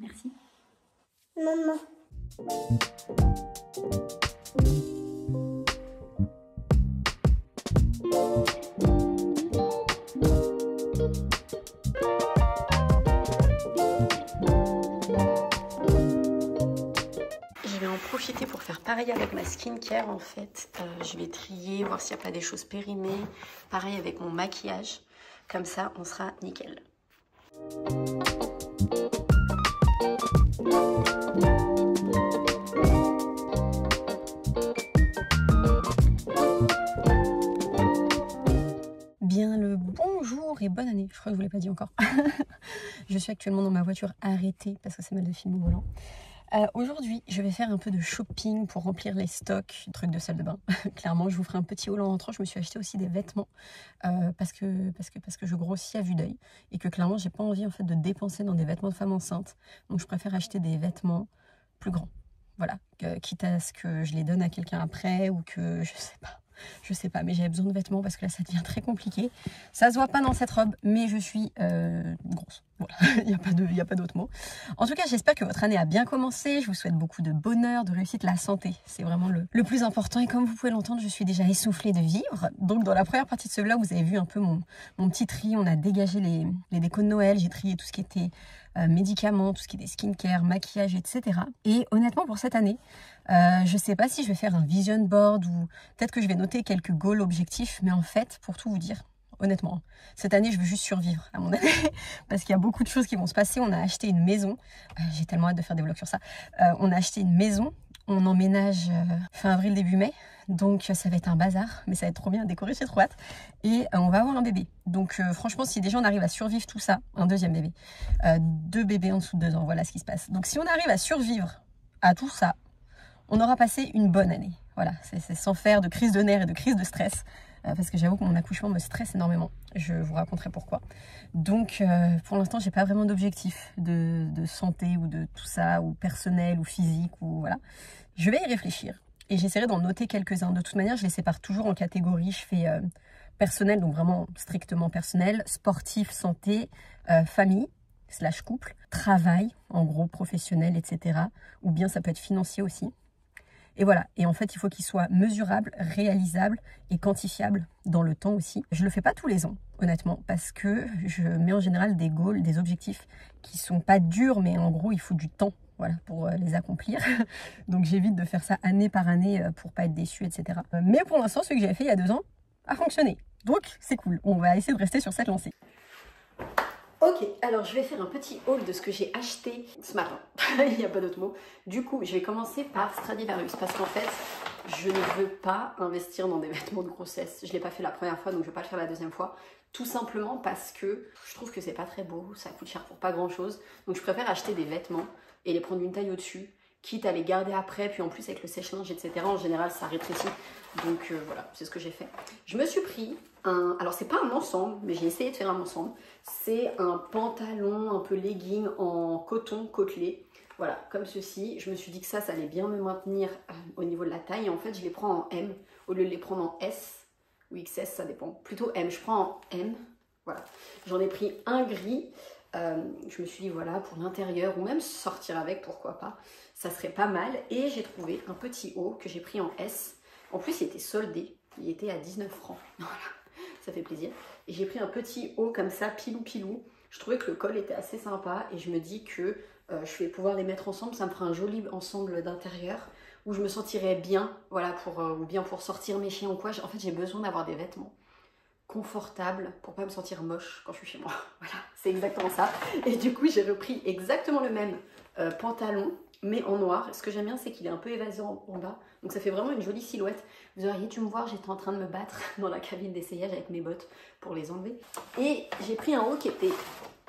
Merci. Maman. Je vais en profiter pour faire pareil avec ma skincare en fait. Je vais trier, voir s'il n'y a pas des choses périmées. Pareil avec mon maquillage. Comme ça, on sera nickel. Bien le bonjour et bonne année. Je crois que je ne vous l'ai pas dit encore. Je suis actuellement dans ma voiture arrêtée parce que c'est mal de film au volant. Aujourd'hui, je vais faire un peu de shopping pour remplir les stocks, trucs de salle de bain. Clairement, je vous ferai un petit haul en rentrant. Je me suis acheté aussi des vêtements parce que je grossis à vue d'œil et que clairement, j'ai pas envie en fait de dépenser dans des vêtements de femme enceinte. Donc, je préfère acheter des vêtements plus grands. Voilà, quitte à ce que je les donne à quelqu'un après ou que je sais pas, mais j'avais besoin de vêtements parce que là ça devient très compliqué. Ça se voit pas dans cette robe, mais je suis grosse. Voilà, il n'y a pas d'autre mot. En tout cas, j'espère que votre année a bien commencé. Je vous souhaite beaucoup de bonheur, de réussite, la santé. C'est vraiment le plus important. Et comme vous pouvez l'entendre, je suis déjà essoufflée de vivre. Donc dans la première partie de ce vlog, vous avez vu un peu mon petit tri. On a dégagé les décos de Noël. J'ai trié tout ce qui était médicaments, tout ce qui était skincare, maquillage, etc. Et honnêtement, pour cette année, je sais pas si je vais faire un vision board ou peut-être que je vais noter quelques goals objectifs. Mais en fait, pour tout vous dire, honnêtement, cette année, je veux juste survivre à mon année parce qu'il y a beaucoup de choses qui vont se passer. On a acheté une maison. J'ai tellement hâte de faire des vlogs sur ça. On a acheté une maison. On emménage fin avril, début mai. Donc, ça va être un bazar. Mais ça va être trop bien décoré, j'ai trop hâte. Et on va avoir un bébé. Donc, franchement, si déjà on arrive à survivre tout ça, un deuxième bébé, 2 bébés en dessous de 2 ans, voilà ce qui se passe. Donc, si on arrive à survivre à tout ça, on aura passé une bonne année. Voilà, c'est sans faire de crise de nerfs et de crise de stress. Parce que j'avoue que mon accouchement me stresse énormément. Je vous raconterai pourquoi. Donc, pour l'instant, j'ai pas vraiment d'objectif de santé ou de tout ça, ou personnel, ou physique, ou voilà. Je vais y réfléchir. Et j'essaierai d'en noter quelques-uns. De toute manière, je les sépare toujours en catégories. Je fais personnel, donc vraiment strictement personnel, sportif, santé, famille, / couple, travail, en gros professionnel, etc. Ou bien ça peut être financier aussi. Et voilà, et en fait, il faut qu'il soit mesurable, réalisable et quantifiable dans le temps aussi. Je le fais pas tous les ans, honnêtement, parce que je mets en général des goals, des objectifs qui sont pas durs, mais en gros, il faut du temps, voilà, pour les accomplir. Donc j'évite de faire ça année par année pour pas être déçu, etc. Mais pour l'instant, ce que j'avais fait il y a 2 ans a fonctionné. Donc c'est cool, on va essayer de rester sur cette lancée. Ok, alors je vais faire un petit haul de ce que j'ai acheté ce matin. Il n'y a pas d'autre mot. Du coup, je vais commencer par Stradivarius parce qu'en fait, je ne veux pas investir dans des vêtements de grossesse. Je ne l'ai pas fait la première fois, donc je ne vais pas le faire la deuxième fois. Tout simplement parce que je trouve que c'est pas très beau, ça coûte cher pour pas grand chose. Donc je préfère acheter des vêtements et les prendre une taille au-dessus, quitte à les garder après, puis en plus avec le sèche-linge, etc. En général, ça rétrécit. Donc voilà, c'est ce que j'ai fait. Je me suis pris alors c'est pas un ensemble, mais j'ai essayé de faire un ensemble. C'est un pantalon un peu legging en coton côtelé. Voilà, comme ceci. Je me suis dit que ça allait bien me maintenir au niveau de la taille. Et en fait, je les prends en M au lieu de les prendre en S ou XS, ça dépend. Plutôt M, je prends en M. Voilà, j'en ai pris un gris. Je me suis dit voilà, pour l'intérieur ou même sortir avec, pourquoi pas, ça serait pas mal. Et j'ai trouvé un petit haut que j'ai pris en S. En plus, il était soldé, il était à 19 francs. Voilà, ça fait plaisir. Et j'ai pris un petit haut comme ça, pilou. Je trouvais que le col était assez sympa et je me dis que je vais pouvoir les mettre ensemble. Ça me fera un joli ensemble d'intérieur où je me sentirais bien, voilà, ou bien pour sortir mes chiens ou quoi. En fait, j'ai besoin d'avoir des vêtements confortables pour pas me sentir moche quand je suis chez moi. Voilà, c'est exactement ça. Et du coup, j'ai repris exactement le même pantalon, mais en noir. Ce que j'aime bien, c'est qu'il est un peu évasé en bas. Donc ça fait vraiment une jolie silhouette. Vous auriez dû me voir, j'étais en train de me battre dans la cabine d'essayage avec mes bottes pour les enlever. Et j'ai pris un haut qui était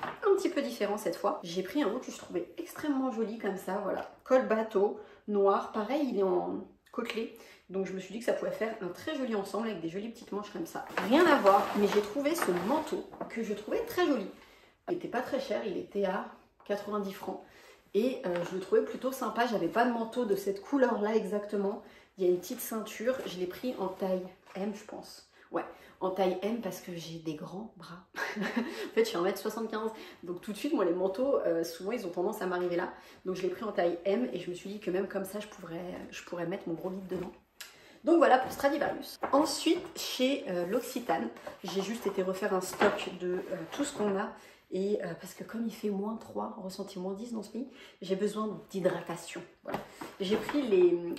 un petit peu différent cette fois. J'ai pris un haut que je trouvais extrêmement joli comme ça, voilà. Col bateau, noir, pareil, il est en côtelé. Donc je me suis dit que ça pouvait faire un très joli ensemble avec des jolies petites manches comme ça. Rien à voir, mais j'ai trouvé ce manteau que je trouvais très joli. Il n'était pas très cher, il était à 90 francs. Et je le trouvais plutôt sympa. J'avais pas de manteau de cette couleur là exactement. Il y a une petite ceinture, je l'ai pris en taille M je pense. Ouais, en taille M parce que j'ai des grands bras. En fait, je suis 1m75. Donc tout de suite, moi, les manteaux, souvent, ils ont tendance à m'arriver là. Donc je l'ai pris en taille M et je me suis dit que même comme ça, je pourrais mettre mon gros bide dedans. Donc voilà pour Stradivarius. Ensuite, chez l'Occitane, j'ai juste été refaire un stock de tout ce qu'on a. Et parce que comme il fait -3, ressenti -10 dans ce pays, j'ai besoin d'hydratation. Voilà. J'ai pris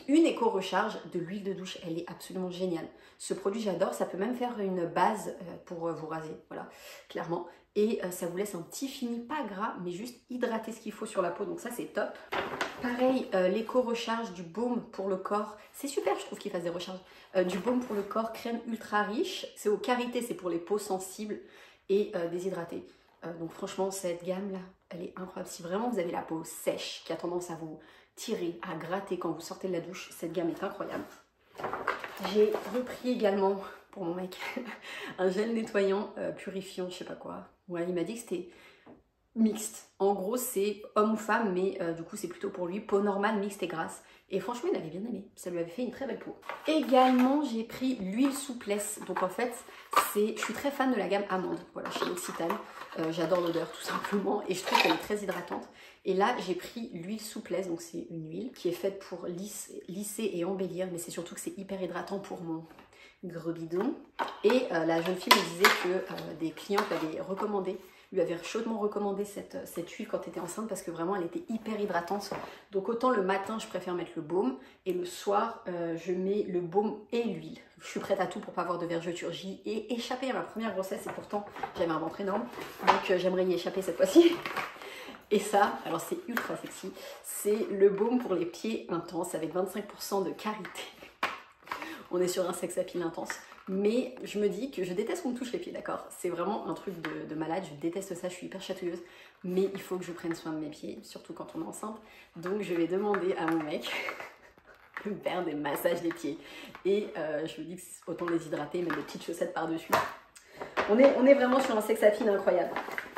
une éco-recharge de l'huile de douche. Elle est absolument géniale. Ce produit, j'adore. Ça peut même faire une base pour vous raser. Voilà, clairement. Et ça vous laisse un petit fini, pas gras, mais juste hydrater ce qu'il faut sur la peau. Donc ça, c'est top. Pareil, l'éco-recharge du baume pour le corps. C'est super, je trouve qu'il fasse des recharges. Du baume pour le corps, crème ultra riche. C'est au karité, c'est pour les peaux sensibles et déshydratées. Donc franchement, cette gamme-là, elle est incroyable. Si vraiment vous avez la peau sèche, qui a tendance à vous tirer, à gratter quand vous sortez de la douche, cette gamme est incroyable. J'ai repris également, pour mon mec, un gel nettoyant purifiant, je sais pas quoi. Ouais, il m'a dit que c'était mixte. En gros, c'est homme ou femme, mais du coup, c'est plutôt pour lui, peau normale, mixte et grasse. Et franchement, il avait bien aimé. Ça lui avait fait une très belle peau. Également, j'ai pris l'huile souplesse. Donc en fait, je suis très fan de la gamme amande. Voilà, chez l'Occitane. J'adore l'odeur tout simplement. Et je trouve qu'elle est très hydratante. Et là, j'ai pris l'huile souplesse. Donc c'est une huile qui est faite pour lisser et embellir. Mais c'est surtout que c'est hyper hydratant pour mon gros bidon. Et la jeune fille me disait que des clientes l'avaient recommandé, lui avait chaudement recommandé cette huile quand elle était enceinte parce que vraiment elle était hyper hydratante. Donc autant le matin je préfère mettre le baume et le soir je mets le baume et l'huile. Je suis prête à tout pour pas avoir de vergeture. J'y ai échappé à ma première grossesse et pourtant j'avais un ventre énorme. Donc j'aimerais y échapper cette fois-ci. Et ça, alors c'est ultra sexy, c'est le baume pour les pieds intenses avec 25% de karité. On est sur un sex appeal intense. Mais je me dis que je déteste qu'on me touche les pieds, d'accord? C'est vraiment un truc de malade, je déteste ça, je suis hyper chatouilleuse. Mais il faut que je prenne soin de mes pieds, surtout quand on est enceinte. Donc je vais demander à mon mec de me faire des massages des pieds. Et je me dis que autant les hydrater, mettre des petites chaussettes par-dessus. On est vraiment sur un sex appeal incroyable.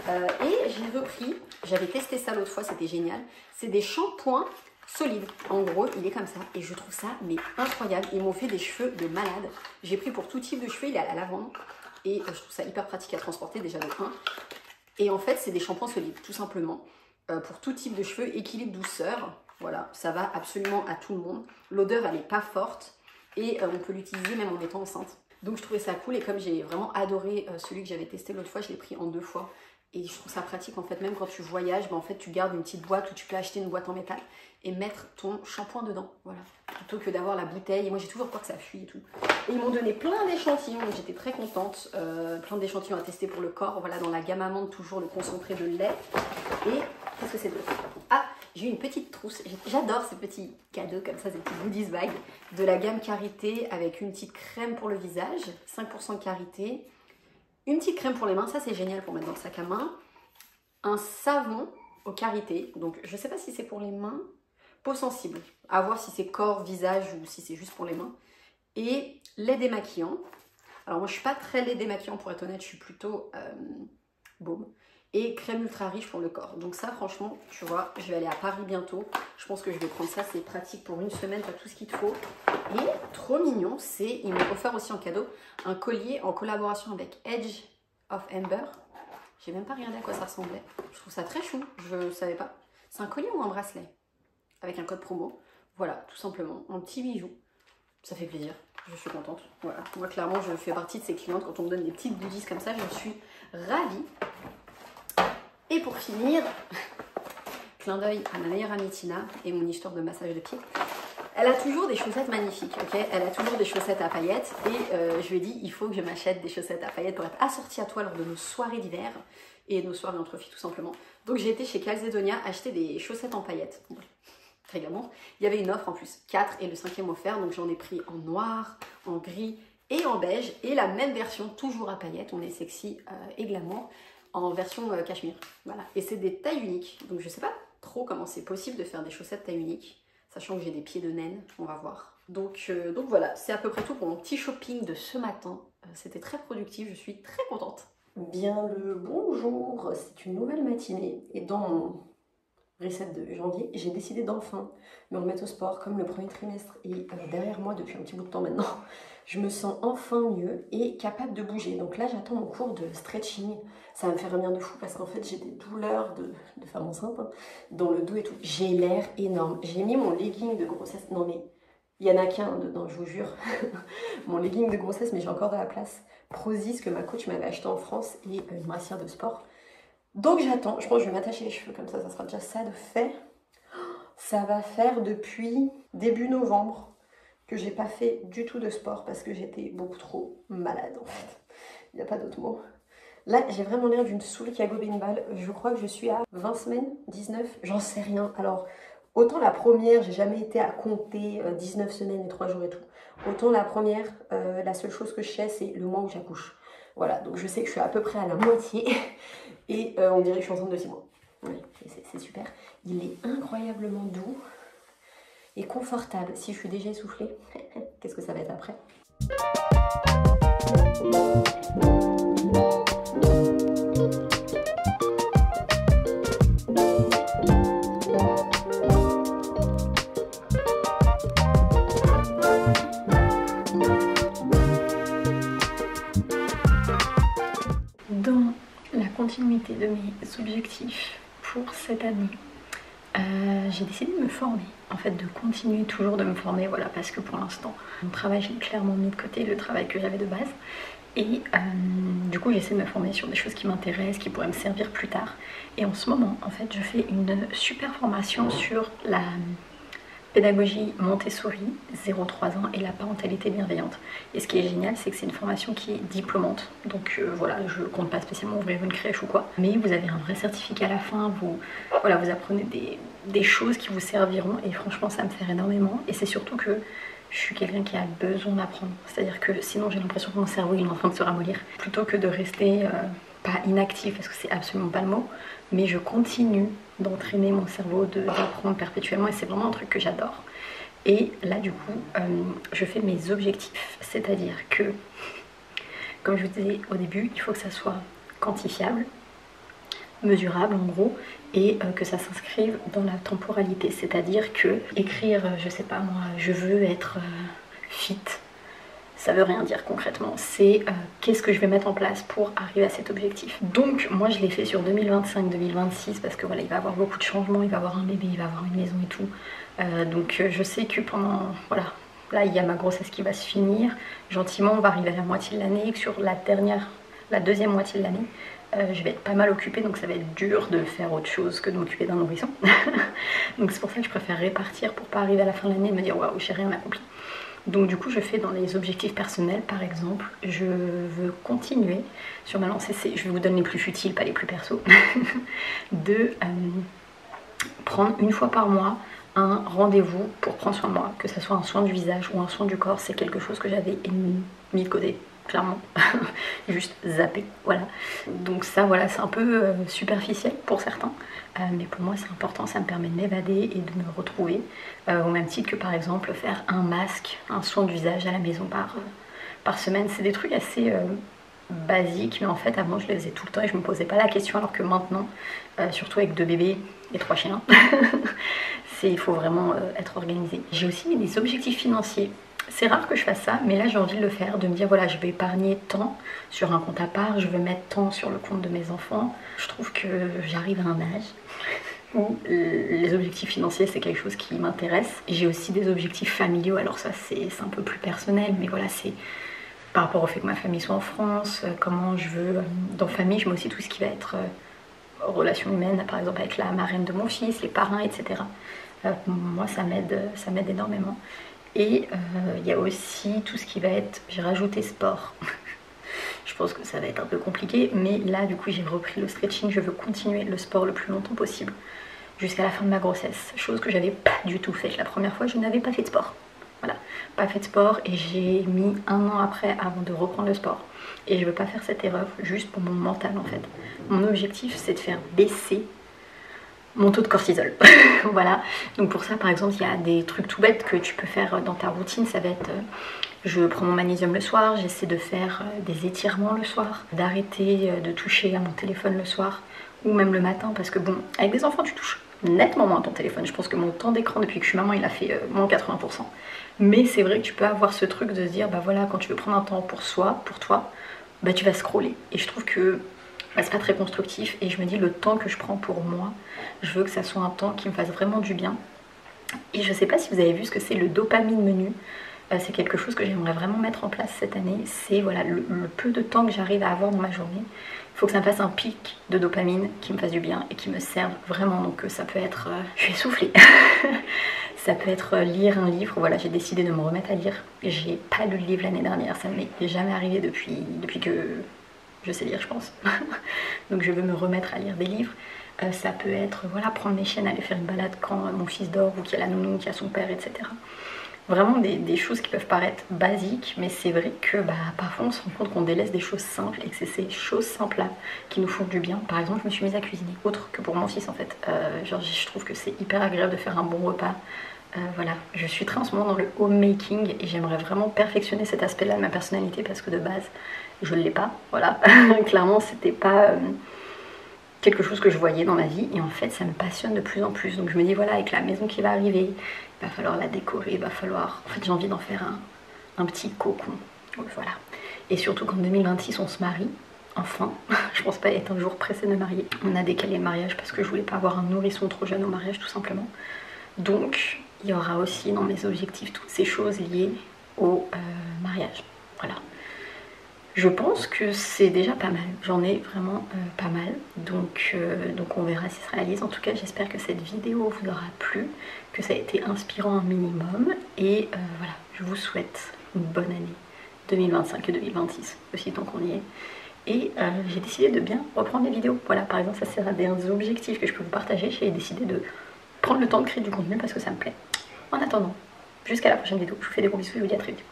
Et j'ai repris, j'avais testé ça l'autre fois, c'était génial. C'est des shampoings solide. En gros, il est comme ça et je trouve ça mais incroyable. Ils m'ont fait des cheveux de malade. J'ai pris pour tout type de cheveux, il est à la lavande et je trouve ça hyper pratique à transporter déjà de 1. Et en fait, c'est des shampoings solides, tout simplement. Pour tout type de cheveux, équilibre, douceur. Voilà, ça va absolument à tout le monde. L'odeur, elle n'est pas forte et on peut l'utiliser même en étant enceinte. Donc je trouvais ça cool et comme j'ai vraiment adoré celui que j'avais testé l'autre fois, je l'ai pris en 2 fois. Et je trouve ça pratique en fait, même quand tu voyages, en fait tu gardes une petite boîte où tu peux acheter une boîte en métal et mettre ton shampoing dedans, voilà. Plutôt que d'avoir la bouteille, et moi j'ai toujours peur que ça fuit et tout. Et ils m'ont donné plein d'échantillons, donc j'étais très contente. Plein d'échantillons à tester pour le corps, voilà, dans la gamme amande, toujours le concentré de lait. Et qu'est-ce que c'est d'autre? Ah, j'ai eu une petite trousse, j'adore ces petits cadeaux comme ça, ces petits goodies bags de la gamme Karité avec une petite crème pour le visage, 5% de karité. Une petite crème pour les mains, ça c'est génial pour mettre dans le sac à main. Un savon au karité, donc je ne sais pas si c'est pour les mains. Peau sensible, à voir si c'est corps, visage ou si c'est juste pour les mains. Et lait démaquillant. Alors moi je ne suis pas très lait démaquillant pour être honnête, je suis plutôt baume. Et crème ultra riche pour le corps. Donc ça franchement, tu vois, je vais aller à Paris bientôt. Je pense que je vais prendre ça, c'est pratique pour une semaine, tu as tout ce qu'il te faut. Et trop mignon, ils m'ont offert aussi en cadeau un collier en collaboration avec Edge of Amber. J'ai même pas regardé à quoi ça ressemblait. Je trouve ça très chou, je savais pas. C'est un collier ou un bracelet? Avec un code promo. Voilà, tout simplement, un petit bijou. Ça fait plaisir, je suis contente. Voilà, moi clairement je fais partie de ces clientes. Quand on me donne des petites goodies comme ça, je suis ravie. Et pour finir, clin d'œil à ma meilleure amie Tina et mon histoire de massage de pied. Elle a toujours des chaussettes magnifiques, ok? Elle a toujours des chaussettes à paillettes et je lui ai dit il faut que je m'achète des chaussettes à paillettes pour être assortie à toi lors de nos soirées d'hiver et nos soirées entre filles tout simplement. Donc j'ai été chez Calzedonia acheter des chaussettes en paillettes. Très glamour. Il y avait une offre en plus, 4 et le 5e offert, donc j'en ai pris en noir, en gris et en beige et la même version toujours à paillettes, on est sexy et glamour, en version cachemire. Voilà, et c'est des tailles uniques, donc je sais pas trop comment c'est possible de faire des chaussettes taille unique. Sachant que j'ai des pieds de naine, on va voir. Donc voilà, c'est à peu près tout pour mon petit shopping de ce matin. C'était très productif, je suis très contente. Bien le bonjour, c'est une nouvelle matinée. Et dans mon reset de janvier, j'ai décidé d'enfin me remettre au sport comme le premier trimestre est derrière moi depuis un petit bout de temps maintenant. je me sens enfin mieux et capable de bouger. Donc là, j'attends mon cours de stretching. Ça va me faire un bien de fou parce qu'en fait, j'ai des douleurs de femme enceinte, hein, dans le dos et tout. J'ai l'air énorme. J'ai mis mon legging de grossesse. Non mais, il y en a qu'un dedans, je vous jure. Mon legging de grossesse, mais j'ai encore de la place. Prozis que ma coach m'avait acheté en France et une brassière de sport. Donc j'attends. Je pense que je vais m'attacher les cheveux comme ça sera déjà ça de fait. Ça va faire depuis début novembre que j'ai pas fait du tout de sport parce que j'étais beaucoup trop malade en fait. Il n'y a pas d'autre mot. Là, j'ai vraiment l'air d'une soule qui a gobé une balle. Je crois que je suis à 20 semaines, 19, j'en sais rien. Alors, autant la première, j'ai jamais été à compter 19 semaines et 3 jours et tout. Autant la première, la seule chose que je sais, c'est le mois où j'accouche. Voilà, donc je sais que je suis à peu près à la moitié. Et on dirait que je suis enceinte de 6 mois. Oui, c'est super. Il est incroyablement doux et confortable. Si je suis déjà essoufflée, qu'est-ce que ça va être après? Dans la continuité de mes objectifs pour cette année, j'ai décidé de me former, en fait de continuer toujours de me former, voilà, parce que pour l'instant mon travail, j'ai clairement mis de côté le travail que j'avais de base et du coup j'essaie de me former sur des choses qui m'intéressent, qui pourraient me servir plus tard. Et en ce moment en fait je fais une super formation sur la pédagogie Montessori 0-3 ans et la parentalité bienveillante. Et ce qui est génial, c'est que c'est une formation qui est diplômante. Donc voilà, je compte pas spécialement ouvrir une crèche ou quoi. Mais vous avez un vrai certificat à la fin, vous apprenez des choses qui vous serviront. Et franchement, ça me sert énormément. Et c'est surtout que je suis quelqu'un qui a besoin d'apprendre. C'est-à-dire que sinon, j'ai l'impression que mon cerveau il est en train de se ramollir. Plutôt que de rester pas inactif, parce que c'est absolument pas le mot, mais je continue d'entraîner mon cerveau, d'apprendre perpétuellement, et c'est vraiment un truc que j'adore. Et là du coup je fais mes objectifs, c'est-à-dire que comme je vous disais au début, il faut que ça soit quantifiable, mesurable en gros, et que ça s'inscrive dans la temporalité, c'est-à-dire que écrire, je sais pas moi, je veux être fit, ça veut rien dire concrètement, c'est qu'est-ce que je vais mettre en place pour arriver à cet objectif. Donc moi je l'ai fait sur 2025-2026 parce que voilà, il va y avoir beaucoup de changements, il va y avoir un bébé, il va y avoir une maison et tout. Donc je sais que pendant, voilà, là il y a ma grossesse qui va se finir, gentiment on va arriver à la moitié de l'année, et que sur la deuxième moitié de l'année, je vais être pas mal occupée, donc ça va être dur de faire autre chose que de m'occuper d'un nourrisson. Donc c'est pour ça que je préfère répartir pour pas arriver à la fin de l'année et me dire waouh, j'ai rien accompli. Donc du coup je fais dans les objectifs personnels par exemple, je veux continuer sur ma lancée, je vais vous donner les plus futiles, pas les plus perso, de prendre une fois par mois un rendez-vous pour prendre soin de moi, que ce soit un soin du visage ou un soin du corps, c'est quelque chose que j'avais mis de côté, clairement, juste zappé, voilà. Donc ça voilà, c'est un peu superficiel pour certains, mais pour moi c'est important, ça me permet de m'évader et de me retrouver, au même titre que par exemple faire un masque, un soin du visage à la maison par semaine. C'est des trucs assez basiques, mais en fait avant je les faisais tout le temps et je me posais pas la question, alors que maintenant, surtout avec 2 bébés et 3 chiens, il faut vraiment être organisé. J'ai aussi mis des objectifs financiers. C'est rare que je fasse ça, mais là j'ai envie de le faire, de me dire voilà, je vais épargner tant sur un compte à part, je vais mettre tant sur le compte de mes enfants. Je trouve que j'arrive à un âge où les objectifs financiers c'est quelque chose qui m'intéresse. J'ai aussi des objectifs familiaux, alors ça c'est un peu plus personnel, mais voilà, c'est par rapport au fait que ma famille soit en France, comment je veux, dans famille je mets aussi tout ce qui va être relations humaines, par exemple avec la marraine de mon fils, les parrains, etc. Moi ça m'aide énormément. Et il y a aussi tout ce qui va être, j'ai rajouté sport. Je pense que ça va être un peu compliqué, mais là du coup j'ai repris le stretching, je veux continuer le sport le plus longtemps possible, jusqu'à la fin de ma grossesse, chose que j'avais pas du tout faite. La première fois je n'avais pas fait de sport, voilà, pas fait de sport, et j'ai mis 1 an après avant de reprendre le sport. Et je veux pas faire cette erreur, juste pour mon mental en fait. Mon objectif c'est de faire baisser mon taux de cortisol. Voilà, donc pour ça par exemple il y a des trucs tout bêtes que tu peux faire dans ta routine. Ça va être je prends mon magnésium le soir, j'essaie de faire des étirements le soir, d'arrêter de toucher à mon téléphone le soir ou même le matin, parce que bon, avec des enfants tu touches nettement moins ton téléphone. Je pense que mon temps d'écran depuis que je suis maman, il a fait moins 80%. Mais c'est vrai que tu peux avoir ce truc de se dire, bah voilà, quand tu veux prendre un temps pour soi, pour toi, bah tu vas scroller. Et je trouve que bah, c'est pas très constructif. Et je me dis, le temps que je prends pour moi, je veux que ça soit un temps qui me fasse vraiment du bien. Et je sais pas si vous avez vu ce que c'est le dopamine menu. C'est quelque chose que j'aimerais vraiment mettre en place cette année. C'est voilà, le peu de temps que j'arrive à avoir dans ma journée. Il faut que ça me fasse un pic de dopamine qui me fasse du bien et qui me serve vraiment. Donc ça peut être... je vais souffler. Ça peut être lire un livre. Voilà, j'ai décidé de me remettre à lire. J'ai pas lu de livre l'année dernière. Ça ne m'est jamais arrivé depuis que je sais lire, je pense. Donc je veux me remettre à lire des livres. Ça peut être voilà, prendre mes chiennes, aller faire une balade quand mon fils dort ou qu'il y a la nounou, qu'il y a son père, etc. Vraiment des choses qui peuvent paraître basiques, mais c'est vrai que bah, parfois on se rend compte qu'on délaisse des choses simples et que c'est ces choses simples-là qui nous font du bien. Par exemple, je me suis mise à cuisiner, autre que pour mon fils en fait. Genre, je trouve que c'est hyper agréable de faire un bon repas. Voilà, je suis très en ce moment dans le homemaking et j'aimerais vraiment perfectionner cet aspect-là de ma personnalité parce que de base, je ne l'ai pas. Voilà, clairement, c'était pas... quelque chose que je voyais dans ma vie et en fait ça me passionne de plus en plus. Donc je me dis voilà, avec la maison qui va arriver, il va falloir la décorer, il va falloir... En fait j'ai envie d'en faire un petit cocon. Donc voilà. Et surtout qu'en 2026 on se marie, enfin. Je pense pas être un jour pressé de me marier. On a décalé le mariage parce que je voulais pas avoir un nourrisson trop jeune au mariage tout simplement. Donc il y aura aussi dans mes objectifs toutes ces choses liées au mariage. Voilà. Je pense que c'est déjà pas mal, j'en ai vraiment pas mal, donc on verra si ça se réalise. En tout cas j'espère que cette vidéo vous aura plu, que ça a été inspirant un minimum, et voilà, je vous souhaite une bonne année 2025 et 2026, aussi tant qu'on y est. Et j'ai décidé de bien reprendre les vidéos, voilà, par exemple ça sera des objectifs que je peux vous partager. J'ai décidé de prendre le temps de créer du contenu parce que ça me plaît. En attendant, jusqu'à la prochaine vidéo, je vous fais des gros bisous et je vous dis à très vite.